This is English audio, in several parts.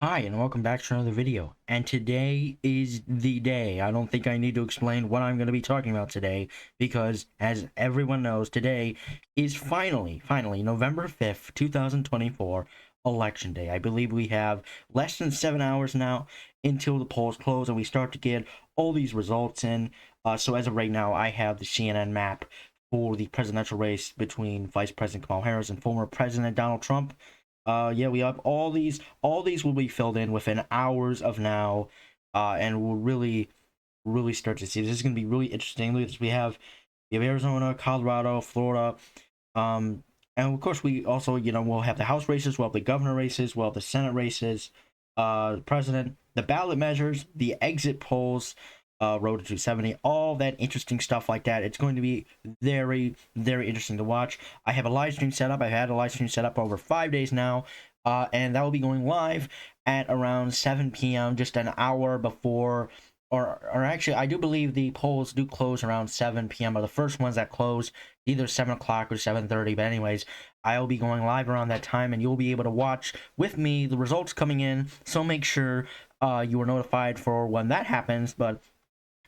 Hi, and welcome back to another video. And today is the day. I don't think I need to explain what I'm going to be talking about today, because as everyone knows, today is finally, November 5th, 2024, Election Day. I believe we have less than 7 hours now until the polls close and we start to get all these results in. So as of right now, I have the CNN map for the presidential race between Vice President Kamala Harris and former President Donald Trump. Yeah, we have all these will be filled in within hours of now, and we'll really start to see. This is going to be really interesting. Look at this. We have Arizona, Colorado, Florida, and of course we also, we'll have the House races, we'll have the governor races, we'll have the Senate races, president, the ballot measures, the exit polls, road to 270, all that interesting stuff like that. It's going to be very interesting to watch. I have a live stream set up. I've had a live stream set up over 5 days now, and that will be going live at around 7 p.m., just an hour before. Or actually, I do believe the polls do close around 7 p.m. are the first ones that close, either 7 o'clock or 7:30. But anyways, I'll be going live around that time, and you'll be able to watch with me the results coming in. So make sure you are notified for when that happens. But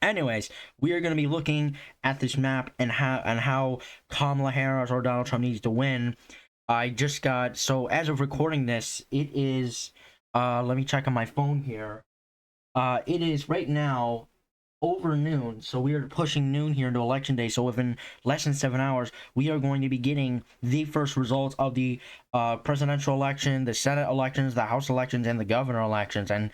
anyways, we are going to be looking at this map and how Kamala Harris or Donald Trump needs to win. I just got, so as of recording this, it is let me check on my phone here. It is right now over noon, so we are pushing noon here into election day. So within less than 7 hours, we are going to be getting the first results of the presidential election, the Senate elections, the House elections, and the governor elections, and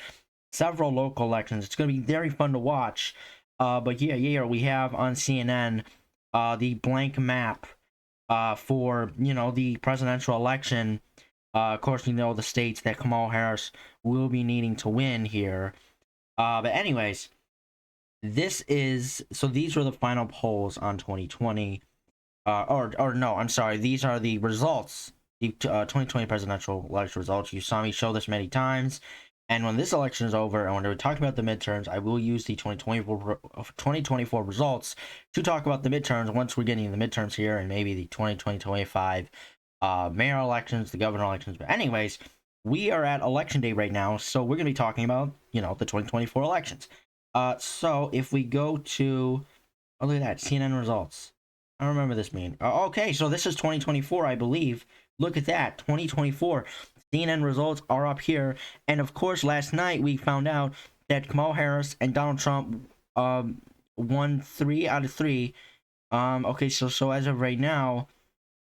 several local elections. It's going to be very fun to watch. But yeah, we have on CNN the blank map for the presidential election. Of course, the states that Kamala Harris will be needing to win here. But anyways, these were the final polls on 2020. Or no, I'm sorry. These are the results. The 2020 presidential election results. You saw me show this many times. And when this election is over, and when we're talking about the midterms, I will use the 2024 results to talk about the midterms once we're getting the midterms here, and maybe the 2025 mayor elections, the governor elections. But anyways, we are at election day right now, so we're going to be talking about, the 2024 elections. So if we go to, oh, look at that, CNN results. I don't remember this mean. Okay, so this is 2024, I believe. Look at that, 2024. CNN results are up here. And of course, last night we found out that Kamala Harris and Donald Trump won 3 out of 3. Okay, so as of right now,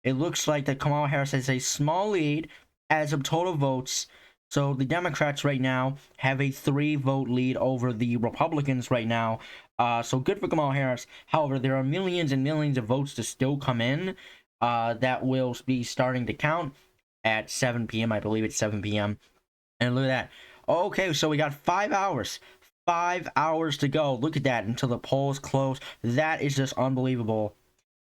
it looks like that Kamala Harris has a small lead as of total votes. So the Democrats right now have a 3 vote lead over the Republicans right now. So good for Kamala Harris. However, there are millions and millions of votes to still come in that will be starting to count at 7 p.m. I believe it's 7 p.m. And look at that. Okay, so we got 5 hours. 5 hours to go. Look at that until the polls close. That is just unbelievable.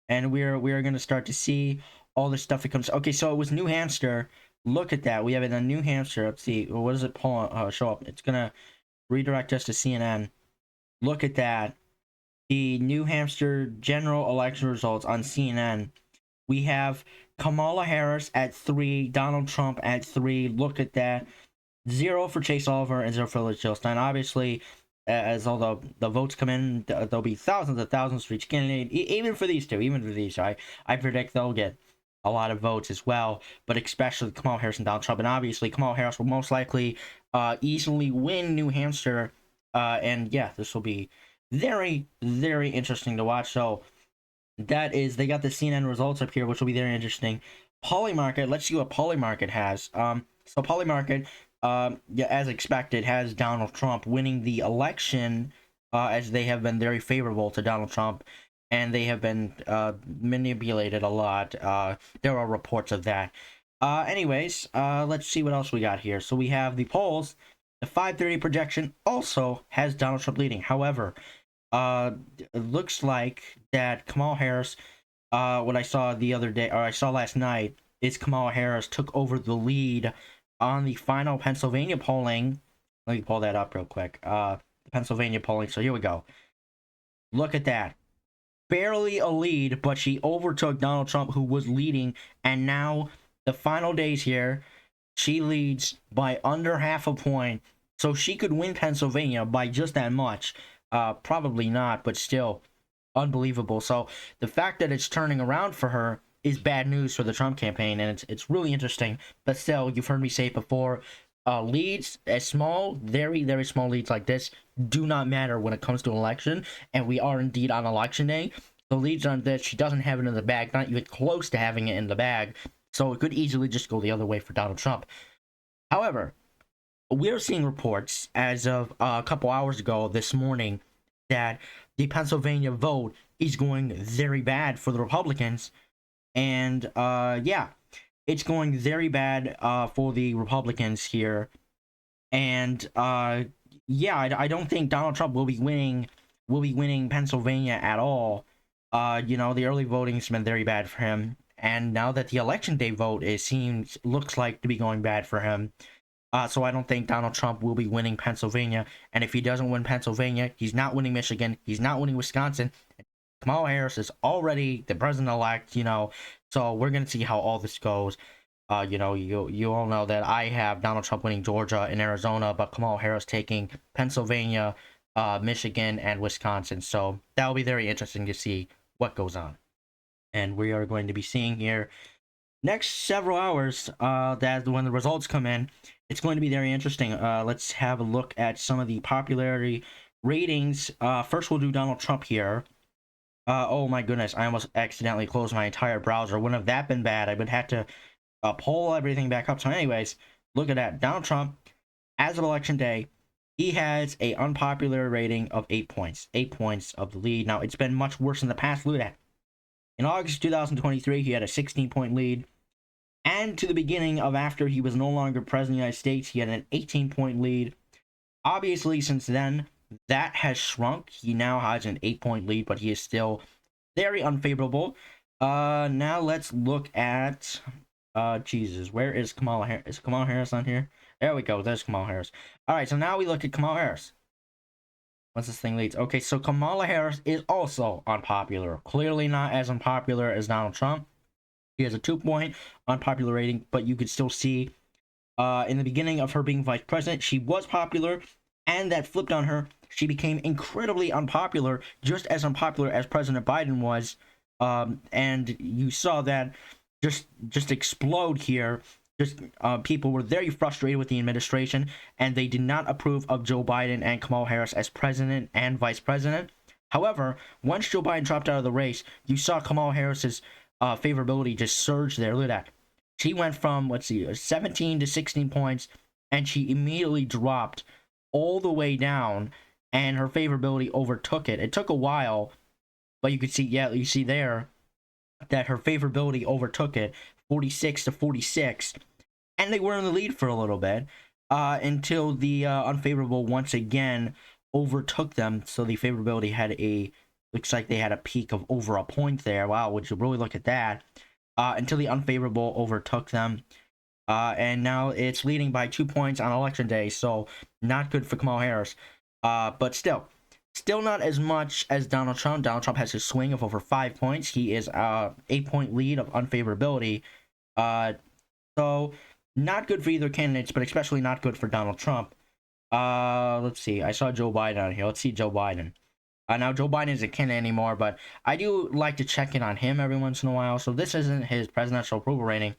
And we're gonna start to see all this stuff that comes. Okay, so it was New Hampshire. Look at that. We have it in New Hampshire. Let's see. What does it show up? It's gonna redirect us to CNN. Look at that. The New Hampshire general election results on CNN. We have Kamala Harris at 3, Donald Trump at 3. Look at that. 0 for Chase Oliver and 0 for Liz Chilstein. Obviously, as all the votes come in, there'll be thousands of thousands for each candidate. Even for these two, I predict they'll get a lot of votes as well. But especially Kamala Harris and Donald Trump, and obviously Kamala Harris will most likely easily win New Hampshire. And yeah, this will be very interesting to watch. So they got the CNN results up here, which will be very interesting. Polymarket, let's see what Polymarket has. So Polymarket, yeah, as expected, has Donald Trump winning the election, as they have been very favorable to Donald Trump, and they have been manipulated a lot. There are reports of that. Anyways, let's see what else we got here. So we have the polls. The 5:30 projection also has Donald Trump leading. However, it looks like that Kamala Harris, what I saw the other day, or I saw last night, is Kamala Harris took over the lead on the final Pennsylvania polling. Let me pull that up real quick. Pennsylvania polling. So here we go. Look at that. Barely a lead, but she overtook Donald Trump, who was leading. And now the final days here. She leads by under half a point, so she could win Pennsylvania by just that much. Probably not, but still unbelievable. So the fact that it's turning around for her is bad news for the Trump campaign, and it's really interesting. But still, you've heard me say it before. Leads as small, very very small leads like this do not matter when it comes to an election, and we are indeed on election day. The leads on this, she doesn't have it in the bag, not even close to having it in the bag. So it could easily just go the other way for Donald Trump. However, we're seeing reports as of a couple hours ago this morning that the Pennsylvania vote is going very bad for the Republicans. And yeah, it's going very bad for the Republicans here. And yeah, I don't think Donald Trump will be winning Pennsylvania at all. You know, the early voting's been very bad for him. And now that the election day vote looks like to be going bad for him. So I don't think Donald Trump will be winning Pennsylvania. And if he doesn't win Pennsylvania, he's not winning Michigan. He's not winning Wisconsin. Kamala Harris is already the president-elect, you know. So we're going to see how all this goes. You know, you all know that I have Donald Trump winning Georgia and Arizona, but Kamala Harris taking Pennsylvania, Michigan, and Wisconsin. So that will be very interesting to see what goes on. And we are going to be seeing here next several hours that when the results come in, it's going to be very interesting. Let's have a look at some of the popularity ratings. First, we'll do Donald Trump here. Oh my goodness, I almost accidentally closed my entire browser. Wouldn't have that been bad? I would have to pull everything back up. So anyways, look at that. Donald Trump, as of election day, he has a unpopular rating of 8 points. 8 points of the lead. Now, it's been much worse in the past. Look at that. In August 2023, he had a 16-point lead. And to the beginning of after he was no longer president of the United States, he had an 18-point lead. Obviously, since then, that has shrunk. He now has an 8-point lead, but he is still very unfavorable. Now let's look at Jesus. Where is Kamala Harris? Is Kamala Harris on here? There we go. There's Kamala Harris. All right, so now we look at Kamala Harris. Once this thing leads. Okay, so Kamala Harris is also unpopular. Clearly not as unpopular as Donald Trump. He has a 2-point unpopular rating, but you could still see in the beginning of her being vice president, she was popular, and that flipped on her. She became incredibly unpopular, just as unpopular as President Biden was. And you saw that just explode here. Just people were very frustrated with the administration, and they did not approve of Joe Biden and Kamala Harris as president and vice president. However, once Joe Biden dropped out of the race, you saw Kamala Harris's favorability just surge there. Look at that. She went from, let's see, 17 to 16 points, and she immediately dropped all the way down, and her favorability overtook it. It took a while, but you could see, yeah, you see there that her favorability overtook it, 46 to 46, and they were in the lead for a little bit until the unfavorable once again overtook them. So the favorability looks like they had a peak of over a point there. Wow, would you really look at that? Until the unfavorable overtook them. And now it's leading by 2 points on election day, so not good for Kamala Harris. But still not as much as Donald Trump. Donald Trump has a swing of over 5 points. He is 8-point lead of unfavorability. So not good for either candidates, but especially not good for Donald Trump. Let's see. I saw Joe Biden on here. Let's see Joe Biden. Now, Joe Biden isn't candidate anymore, but I do like to check in on him every once in a while. So this isn't his presidential approval rating.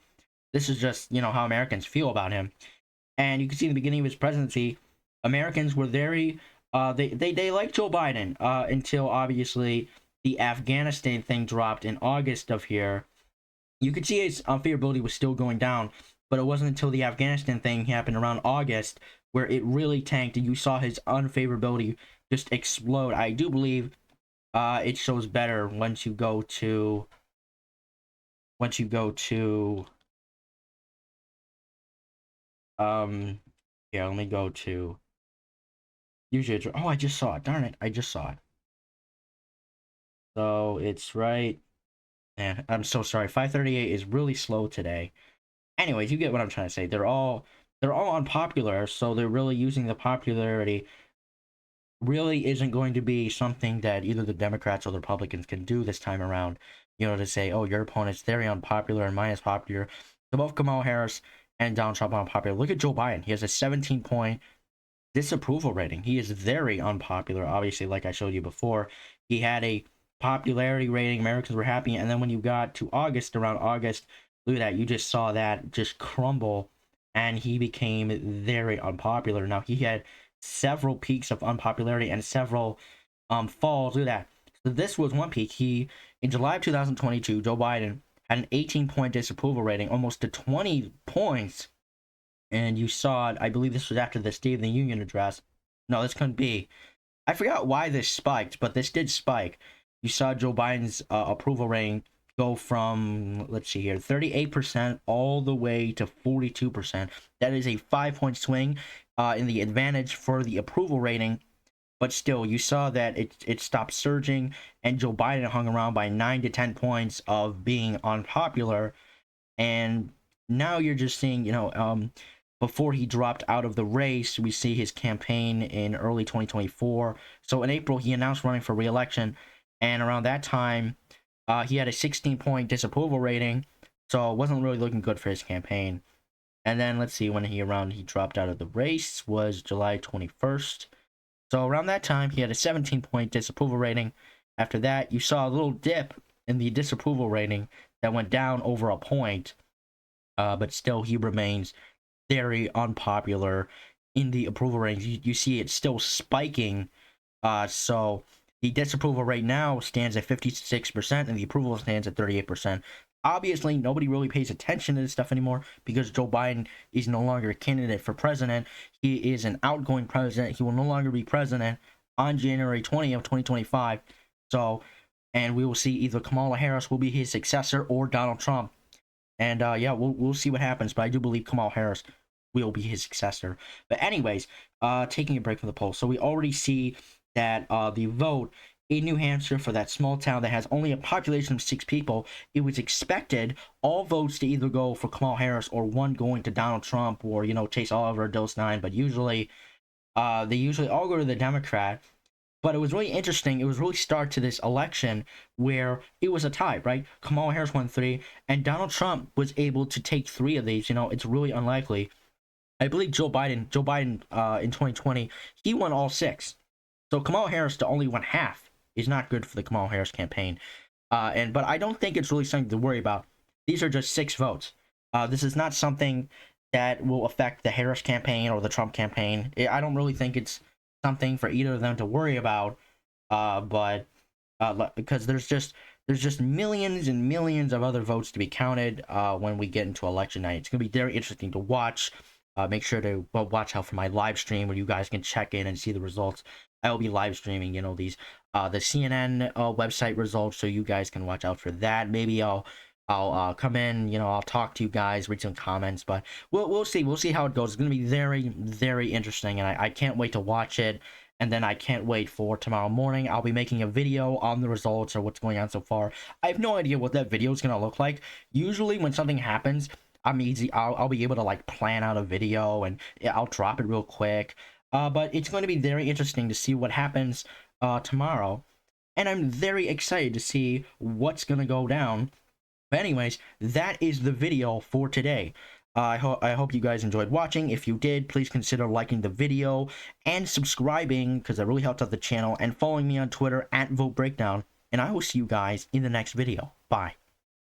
This is just, you know, how Americans feel about him. And you can see in the beginning of his presidency, Americans were very, they liked Joe Biden until, obviously, the Afghanistan thing dropped in August of here. You could see his favorability was still going down, but it wasn't until the Afghanistan thing happened around August where it really tanked, and you saw his unfavorability just explode. I do believe it shows better once you go to yeah, let me go to usually. Oh, I just saw it. Darn it, I just saw it. So it's right. Yeah, I'm so sorry. 538 is really slow today. Anyways, you get what I'm trying to say. They're all unpopular, so they're really using the popularity. Really isn't going to be something that either the Democrats or the Republicans can do this time around. You know, to say, oh, your opponent's very unpopular and mine is popular. So both Kamala Harris and Donald Trump unpopular. Look at Joe Biden. He has a 17-point disapproval rating. He is very unpopular. Obviously, like I showed you before, he had a popularity rating. Americans were happy, and then when you got to August, around August, look at that. You just saw that just crumble, and he became very unpopular. Now he had several peaks of unpopularity and several falls. Look at that. So this was one peak. He in July of 2022, Joe Biden had an 18-point disapproval rating, almost to 20 points. And you saw it, I believe this was after the State of the Union address. No, this couldn't be. I forgot why this spiked, but this did spike. You saw Joe Biden's approval rating go from, let's see here, 38% all the way to 42%. That is a 5-point swing in the advantage for the approval rating. But still, you saw that it stopped surging, and Joe Biden hung around by 9 to 10 points of being unpopular. And now you're just seeing, before he dropped out of the race, we see his campaign in early 2024. So in April, he announced running for re-election, and around that time, he had a 16-point disapproval rating, so it wasn't really looking good for his campaign. And then let's see when he dropped out of the race was July 21st. So around that time, he had a 17-point disapproval rating. After that, you saw a little dip in the disapproval rating that went down over a point, but still he remains very unpopular in the approval range. You see it still spiking. So the disapproval rate now stands at 56%, and the approval stands at 38%. Obviously, nobody really pays attention to this stuff anymore because Joe Biden is no longer a candidate for president. He is an outgoing president. He will no longer be president on January 20th, 2025. So, and we will see either Kamala Harris will be his successor or Donald Trump. And yeah, we'll see what happens. But I do believe Kamala Harris will be his successor. But anyways, taking a break from the polls. So we already see that the vote in New Hampshire, for that small town that has only a population of 6 people, it was expected all votes to either go for Kamala Harris or one going to Donald Trump or, Chase Oliver or Bill Stein. But usually, they usually all go to the Democrat. But it was really interesting. It was really start to this election where it was a tie, right? Kamala Harris won 3, and Donald Trump was able to take 3 of these. It's really unlikely. I believe Joe Biden in 2020, he won all 6. So Kamala Harris to only win half is not good for the Kamala Harris campaign. But I don't think it's really something to worry about. These are just 6 votes. This is not something that will affect the Harris campaign or the Trump campaign. I don't really think it's something for either of them to worry about. Because there's just millions and millions of other votes to be counted when we get into election night. It's going to be very interesting to watch. Make sure to watch out for my live stream where you guys can check in and see the results. I will be live streaming, these the CNN website results, so you guys can watch out for that. Maybe I'll come in, I'll talk to you guys, read some comments, but we'll see how it goes. It's gonna be very, very interesting, and I can't wait to watch it. And then I can't wait for tomorrow morning. I'll be making a video on the results or what's going on so far. I have no idea what that video is gonna look like. Usually when something happens, I'll be able to plan out a video, and I'll drop it real quick. But it's going to be very interesting to see what happens tomorrow, and I'm very excited to see what's going to go down. But anyways, that is the video for today. I hope you guys enjoyed watching. If you did, please consider liking the video and subscribing, because that really helps out the channel, and following me on Twitter @VoteBreakdown. And I will see you guys in the next video. Bye.